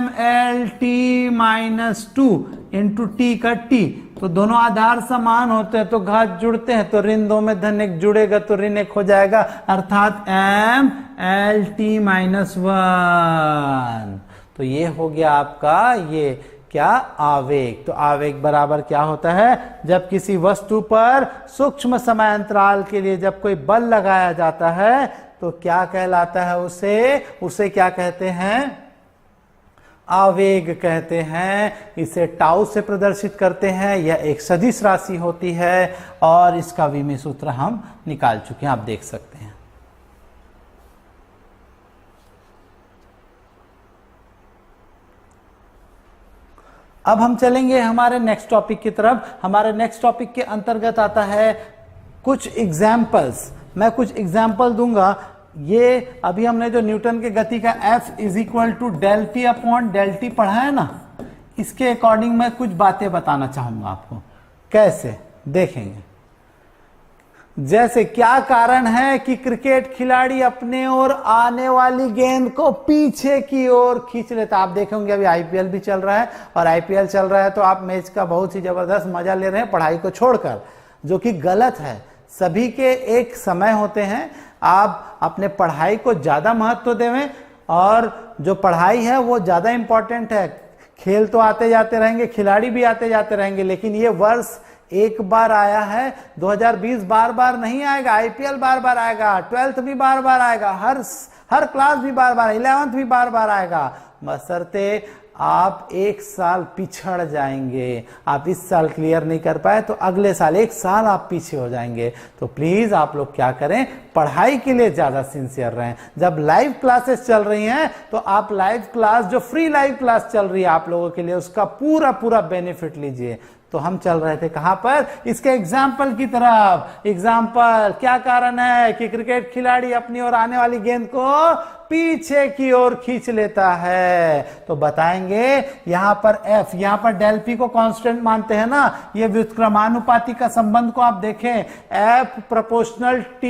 mLT-2 इंटू टी का टी। तो दोनों आधार समान होते हैं तो घात जुड़ते हैं, तो ऋण 2 में धन 1 जुड़ेगा तो ऋण 1 हो जाएगा, अर्थात mLT-1। तो ये हो गया आपका ये क्या? आवेग। तो आवेग बराबर क्या होता है? जब किसी वस्तु पर सूक्ष्म समय अंतराल के लिए जब कोई बल लगाया जाता है तो क्या कहलाता है? उसे क्या कहते हैं? आवेग कहते हैं। इसे टाउ से प्रदर्शित करते हैं। यह एक सदिश राशि होती है और इसका विमीय सूत्र हम निकाल चुके हैं, आप देख सकते हैं। अब हम चलेंगे हमारे नेक्स्ट टॉपिक की तरफ। हमारे नेक्स्ट टॉपिक के अंतर्गत आता है कुछ एग्जाम्पल्स। मैं कुछ एग्जाम्पल दूंगा। ये अभी हमने जो न्यूटन के गति का F is equal to del T upon del T पढ़ा है ना, इसके अकॉर्डिंग मैं कुछ बातें बताना चाहूंगा आपको। कैसे देखेंगे? जैसे क्या कारण है कि क्रिकेट खिलाड़ी अपने ओर आने वाली गेंद को पीछे की ओर खींच लेता? आप देखेंगे अभी आईपीएल भी चल रहा है और आईपीएल चल रहा है तो आप मैच का बहुत ही जबरदस्त मजा ले रहे हैं पढ़ाई को छोड़कर, जो कि गलत है। सभी के एक समय होते हैं। आप अपने पढ़ाई को ज्यादा महत्व देवें और जो पढ़ाई है वो ज्यादा इंपॉर्टेंट है। खेल तो आते जाते रहेंगे, खिलाड़ी भी आते जाते रहेंगे, लेकिन ये वर्ष एक बार आया है। 2020 बार बार नहीं आएगा। आईपीएल बार बार आएगा, 12th भी बार बार आएगा, हर क्लास भी बार बार, 11th भी बार बार आएगा, बशर्ते आप एक साल पिछड़ जाएंगे। आप इस साल क्लियर नहीं कर पाए तो अगले साल एक साल आप पीछे हो जाएंगे। तो प्लीज आप लोग क्या करें? पढ़ाई के लिए ज्यादा सिंसियर रहें। जब लाइव क्लासेस चल रही हैं तो आप लाइव क्लास, जो फ्री लाइव क्लास चल रही है आप लोगों के लिए, उसका पूरा बेनिफिट लीजिए। तो हम चल रहे थे कहां पर? इसके एग्जाम्पल की तरफ। एग्जाम्पल क्या कारण है कि क्रिकेट खिलाड़ी अपनी ओर आने वाली गेंद को पीछे की ओर खींच लेता है? तो बताएंगे यहां पर F, यहां पर डेल पी को कांस्टेंट मानते हैं ना, ये व्युत्क्रमानुपाती का संबंध को आप देखें, F proportional T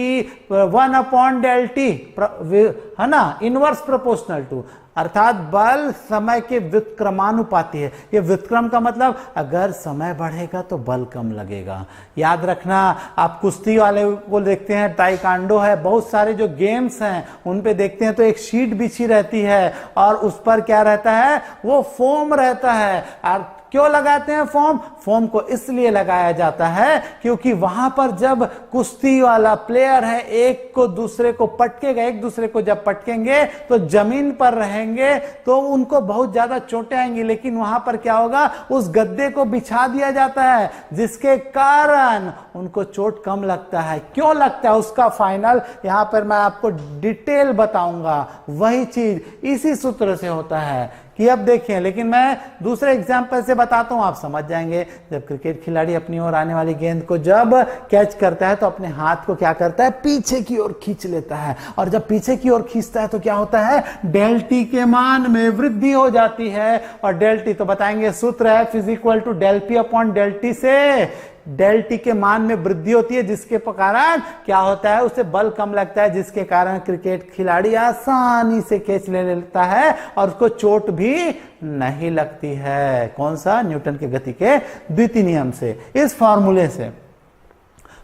1 upon del T, है ना, इनवर्स प्रोपोर्शनल टू, अर्थात बल समय के व्युत्क्रमानुपाती है। ये व्युत्क्रम का मतलब अगर समय बढ़ेगा तो बल कम लगेगा। याद रखना, आप कुश्ती वाले को देखते हैं, ताइक्वांडो है, बहुत सारे जो गेम्स हैं उन पे देखते हैं तो एक शीट बिछी रहती है और उस पर क्या रहता है? वो फोम रहता है। और क्यों लगाते हैं फोम? फोम को इसलिए लगाया जाता है क्योंकि वहां पर जब कुश्ती वाला प्लेयर है एक को दूसरे को पटकेगा, एक दूसरे को जब पटकेंगे तो जमीन पर रहेंगे तो उनको बहुत ज्यादा चोटें आएंगी, लेकिन वहां पर क्या होगा? उस गद्दे को बिछा दिया जाता है जिसके कारण उनको चोट कम लगता है। क्यों लगता है उसका फाइनल यहां पर मैं आपको डिटेल बताऊंगा। वही चीज इसी सूत्र से होता है कि अब देखिए, लेकिन मैं दूसरे एग्जाम्पल से बताता हूं, आप समझ जाएंगे। जब क्रिकेट खिलाड़ी अपनी ओर आने वाली गेंद को जब कैच करता है तो अपने हाथ को क्या करता है? पीछे की ओर खींच लेता है, और जब पीछे की ओर खींचता है तो क्या होता है? डेल टी के मान में वृद्धि हो जाती है। और डेल टी तो बताएंगे सूत्र है F is equal to del P upon del T से डेल टी के मान में वृद्धि होती है, जिसके कारण क्या होता है? उसे बल कम लगता है, जिसके कारण क्रिकेट खिलाड़ी आसानी से कैच ले लेता है और उसको चोट भी नहीं लगती है। कौन सा? न्यूटन के गति के द्वितीय नियम से, इस फॉर्मूले से।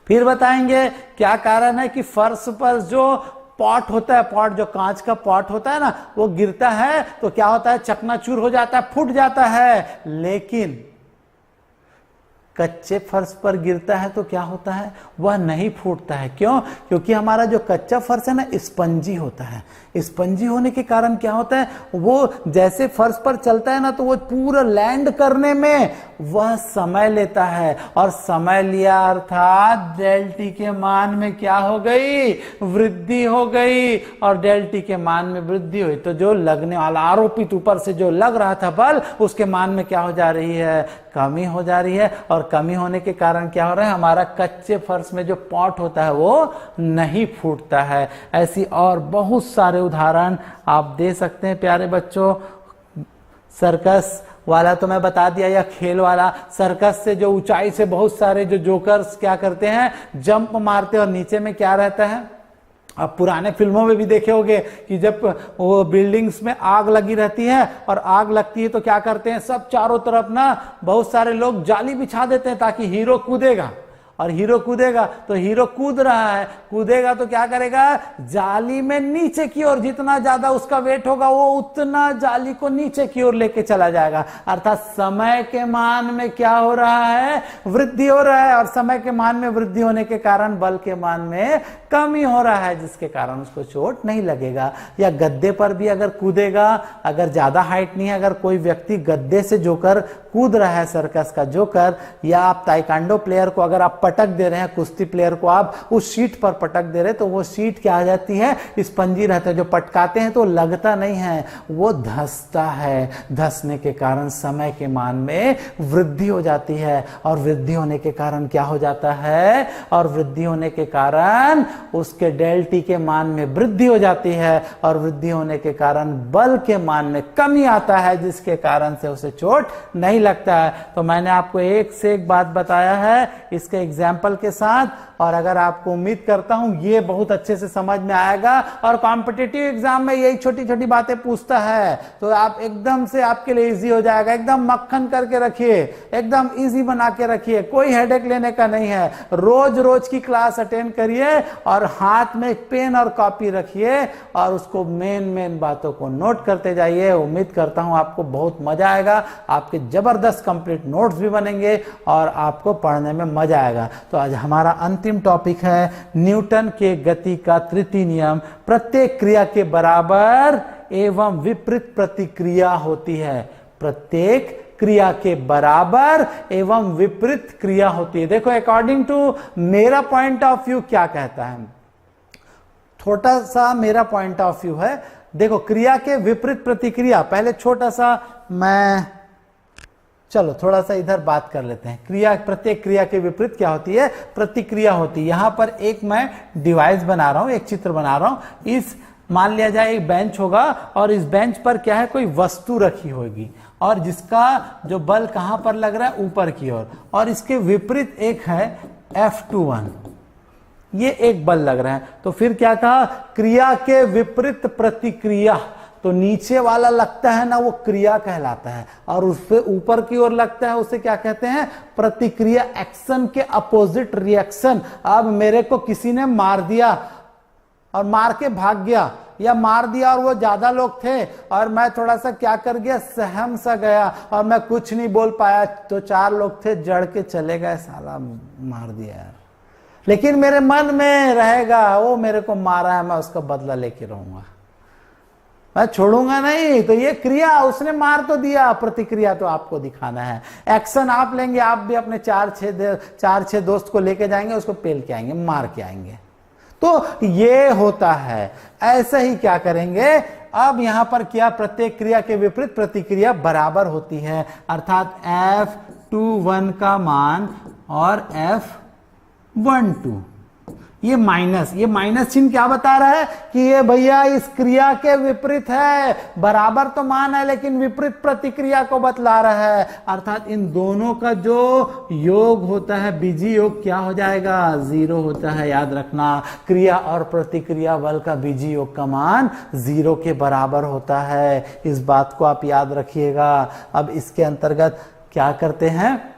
फिर बताएंगे क्या कारण है कि फर्श पर जो पॉट होता है, पॉट जो कांच का पॉट होता है ना, वो गिरता है तो क्या होता है? चकनाचूर हो जाता है, फूट जाता है। लेकिन कच्चे फर्श पर गिरता है तो क्या होता है, वह नहीं फूटता है। क्यों? क्योंकि हमारा जो कच्चा फर्श है ना स्पंजी होता है। स्पंजी होने के कारण क्या होता है, वो जैसे फर्श पर चलता है ना तो वो पूरा लैंड करने में वह समय लेता है, और समय लिया अर्थात डेल टी के मान में क्या हो गई, वृद्धि हो गई। और डेल टी के मान में वृद्धि हुई तो जो लगने वाला आरोपित ऊपर से जो लग रहा था बल, उसके मान में क्या हो जा रही है, कमी हो जा रही है। और कमी होने के कारण क्या हो रहा है, हमारा कच्चे फर्श में जो पॉट होता है वो नहीं फूटता है। ऐसी और बहुत सारे उदाहरण आप दे सकते हैं प्यारे बच्चों। सर्कस वाला तो मैं बता दिया, या खेल वाला। सर्कस से जो ऊंचाई से बहुत सारे जो जोकर्स क्या करते हैं, जंप मारते, और नीचे में क्या रहता है, आप पुराने फिल्मों में भी देखे होंगे कि जब वो बिल्डिंग्स में आग लगी रहती है और आग लगती है तो क्या करते हैं, सब चारों तरफ ना बहुत सारे लोग जाली बिछा देते हैं ताकि हीरो कूदेगा। और हीरो कूदेगा तो हीरो कूद रहा है, कूदेगा तो क्या करेगा, जाली में नीचे की ओर जितना ज्यादा उसका वेट होगा वो उतना जाली को नीचे की ओर लेके चला जाएगा। अर्थात समय के मान में क्या हो रहा है, वृद्धि हो रहा है। और समय के मान में वृद्धि होने के कारण बल के मान में कमी हो रहा है, जिसके कारण उसको चोट नहीं लगेगा। या गद्दे पर भी अगर कूदेगा, अगर ज्यादा हाइट नहीं है, अगर कोई व्यक्ति गद्दे से जोकर कूद रहा है, सर्कस का जोकर, या आप ताइक्वांडो प्लेयर को अगर आप पटक दे रहे हैं, कुश्ती प्लेयर को आप उस शीट पर पटक दे रहे हैं, तो वो शीट क्या आ जाती है, स्पंजी रहता है। जो पटकाते हैं तो लगता नहीं है, वो धंसता है। धंसने के कारण समय के मान में वृद्धि हो जाती है। और वृद्धि होने के कारण क्या हो जाता है, और वृद्धि होने के कारण उसके डेल टी के मान में वृद्धि हो जाती है। और वृद्धि होने के कारण बल के मान में कमी आता है, जिसके कारण से उसे चोट नहीं लगता है। तो मैंने आपको एक से एक बात बताया है इसके एग्जाम्पल के साथ, और अगर आपको उम्मीद करता हूं ये बहुत अच्छे से समझ में आएगा। और कॉम्पिटिटिव एग्जाम में यही छोटी छोटी बातें पूछता है तो आप एकदम से आपके लिए इजी हो जाएगा। एकदम मक्खन करके रखिए, एकदम इजी बना के रखिए, कोई हेडेक लेने का नहीं है। रोज रोज की क्लास अटेंड करिए और हाथ में एक पेन और कॉपी रखिए और उसको मेन बातों को नोट करते जाइए। उम्मीद करता हूं आपको बहुत मजा आएगा, आपके जबरदस्त कंप्लीट नोट्स भी बनेंगे और आपको पढ़ने में मजा आएगा। तो आज हमारा अंतिम टॉपिक है न्यूटन के गति का तृतीय नियम। प्रत्येक क्रिया के बराबर एवं विपरीत प्रतिक्रिया होती है। प्रत्येक क्रिया के बराबर एवं विपरीत क्रिया होती है। देखो अकॉर्डिंग टू मेरा पॉइंट ऑफ व्यू क्या कहता है, छोटा सा मेरा पॉइंट ऑफ व्यू है। देखो क्रिया के विपरीत प्रतिक्रिया, पहले छोटा सा मैं चलो थोड़ा सा इधर बात कर लेते हैं। क्रिया, प्रत्येक क्रिया के विपरीत क्या होती है, प्रतिक्रिया होती है। यहां पर एक मैं डिवाइस बना रहा हूं, एक चित्र बना रहा हूं। इस मान लिया जाए एक बेंच होगा और इस बेंच पर क्या है, कोई वस्तु रखी होगी और जिसका जो बल कहां पर लग रहा है, ऊपर की ओर। और इसके विपरीत एक है F21, ये एक बल लग रहा है। तो फिर क्या कहा, क्रिया के विपरीत प्रतिक्रिया। तो नीचे वाला लगता है ना, वो क्रिया कहलाता है, और उससे ऊपर की ओर लगता है उसे क्या कहते हैं, प्रतिक्रिया। एक्शन के अपोजिट रिएक्शन। अब मेरे को किसी ने मार दिया और मार के भाग गया, या मार दिया और वो ज्यादा लोग थे और मैं थोड़ा सा क्या कर गया, सहम सा गया और मैं कुछ नहीं बोल पाया, तो 4 लोग थे जड़ के चले गए, साला मार दिया यार। लेकिन मेरे मन में रहेगा वो मेरे को मारा है, मैं उसका बदला लेके रहूंगा, मैं छोड़ूंगा नहीं। तो ये क्रिया, उसने मार तो दिया, प्रतिक्रिया तो आपको दिखाना है। एक्शन आप लेंगे, आप भी अपने 4-6 दोस्त को लेके जाएंगे, उसको पेल के आएंगे, मार के आएंगे। तो ये होता है। ऐसे ही क्या करेंगे, अब यहां पर क्या, प्रत्येक क्रिया के विपरीत प्रतिक्रिया बराबर होती है। अर्थात F21 का मान और F12, ये माइनस चिन्ह क्या बता रहा है कि ये भैया इस क्रिया के विपरीत है। बराबर तो मान है लेकिन विपरीत प्रतिक्रिया को बतला रहा है। अर्थात इन दोनों का जो योग होता है, बीजी योग क्या हो जाएगा, 0 होता है। याद रखना, क्रिया और प्रतिक्रिया बल का बीजी योग का मान 0 के बराबर होता है। इस बात को आप याद रखिएगा। अब इसके अंतर्गत क्या करते हैं,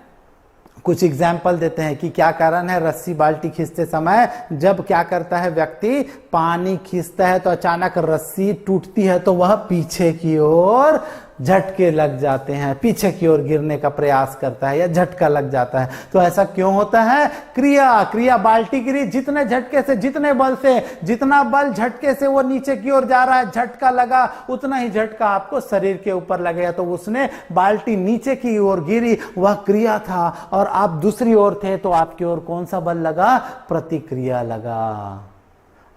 कुछ एग्जाम्पल देते हैं कि क्या कारण है। रस्सी बाल्टी खींचते समय जब क्या करता है व्यक्ति, पानी खींचता है तो अचानक रस्सी टूटती है तो वह पीछे की ओर झटके लग जाते हैं, पीछे की ओर गिरने का प्रयास करता है या झटका लग जाता है। तो ऐसा क्यों होता है? क्रिया बाल्टी गिरी, जितने झटके से, जितने बल से, जितना बल झटके से वो नीचे की ओर जा रहा है, झटका लगा, उतना ही झटका आपको शरीर के ऊपर लगेगा। तो उसने बाल्टी नीचे की ओर गिरी, वह क्रिया था, और आप दूसरी ओर थे तो आपकी ओर कौन सा बल लगा? प्रतिक्रिया लगा।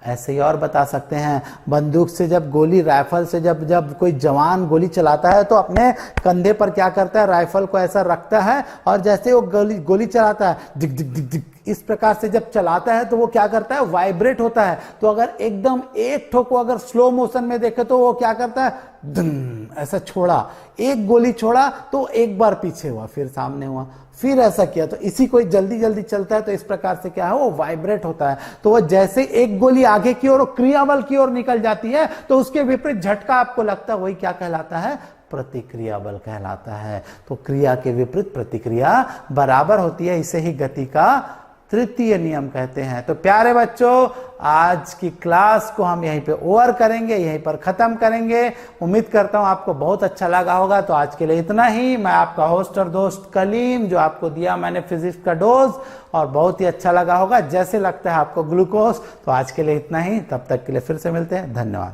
ऐसे ही और बता सकते हैं, बंदूक से जब गोली, राइफल से जब कोई जवान गोली चलाता है तो अपने कंधे पर क्या करता है? राइफल को ऐसा रखता है, और जैसे वो गोली चलाता है, दिक दिक दिक दिक, इस प्रकार से जब चलाता है तो वो क्या करता है? वाइब्रेट होता है। तो अगर एकदम एक ठोक को अगर स्लो मोशन में देखे तो वो क्या करता है? धन, ऐसा छोड़ा, एक गोली छोड़ा तो एक बार पीछे हुआ, फिर सामने हुआ, फिर ऐसा किया। तो इसी को जल्दी जल्दी चलता है तो इस प्रकार से क्या है? वो वाइब्रेट होता है। तो वो जैसे एक गोली आगे की ओर क्रियाबल की ओर निकल जाती है तो उसके विपरीत झटका आपको लगता है, वही क्या कहलाता है? प्रतिक्रिया बल कहलाता है। तो क्रिया के विपरीत प्रतिक्रिया बराबर होती है, इसे ही गति का तृतीय नियम कहते हैं। तो प्यारे बच्चों, आज की क्लास को हम यहीं पे ओवर करेंगे, यहीं पर खत्म करेंगे। उम्मीद करता हूं आपको बहुत अच्छा लगा होगा। तो आज के लिए इतना ही। मैं आपका होस्ट और दोस्त कलीम, जो आपको दिया मैंने फिजिक्स का डोज, और बहुत ही अच्छा लगा होगा, जैसे लगता है आपको ग्लूकोज। तो आज के लिए इतना ही, तब तक के लिए फिर से मिलते हैं। धन्यवाद।